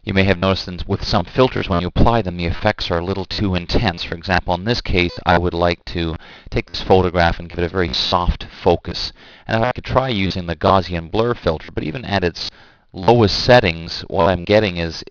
You may have noticed that with some filters, when you apply them, the effects are a little too intense. For example, in this case, I would like to take this photograph and give it a very soft focus. And I could try using the Gaussian blur filter, but even at its lowest settings, what I'm getting is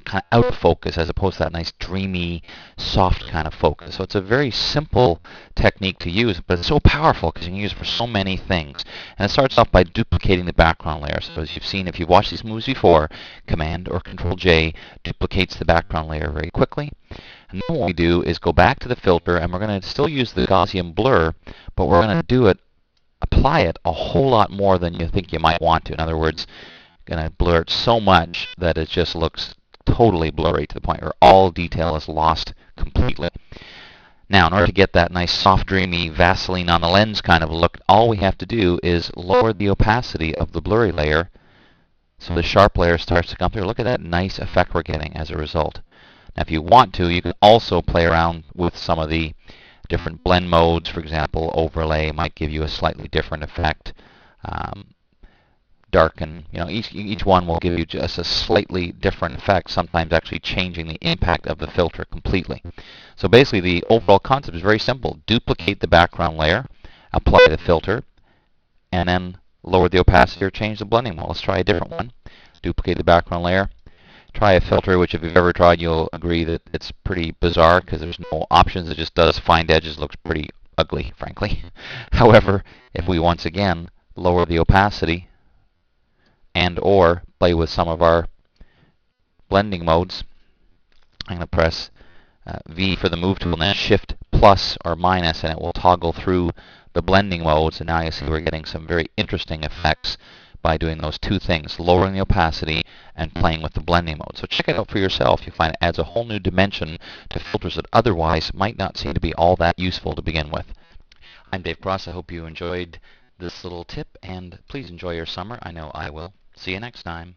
kind of out of focus as opposed to that nice dreamy, soft kind of focus. So it's a very simple technique to use, but it's so powerful because you can use it for so many things. And it starts off by duplicating the background layer. So as you've seen, if you've watched these movies before, Command or Control J duplicates the background layer very quickly. And then what we do is go back to the filter, and we're going to still use the Gaussian blur, but we're going to apply it a whole lot more than you think you might want to. In other words, going to blur it so much that it just looks totally blurry to the point where all detail is lost completely. Now, in order to get that nice soft, dreamy Vaseline on the lens kind of look, all we have to do is lower the opacity of the blurry layer so the sharp layer starts to come through. Look at that nice effect we're getting as a result. Now, if you want to, you can also play around with some of the different blend modes. For example, overlay might give you a slightly different effect. Darken, each one will give you just a slightly different effect, sometimes actually changing the impact of the filter completely. So basically the overall concept is very simple. Duplicate the background layer, apply the filter, and then lower the opacity or change the blending mode. Let's try a different one. Duplicate the background layer. Try a filter, which if you've ever tried, you'll agree that it's pretty bizarre because there's no options. It just does find edges. Looks pretty ugly, frankly. However, if we once again lower the opacity and or play with some of our blending modes, I'm going to press V for the move tool and then Shift plus or minus, and it will toggle through the blending modes. And now you see we're getting some very interesting effects by doing those two things, lowering the opacity and playing with the blending mode. So check it out for yourself. You'll find it adds a whole new dimension to filters that otherwise might not seem to be all that useful to begin with. I'm Dave Cross. I hope you enjoyed this little tip, and please enjoy your summer. I know I will. See you next time.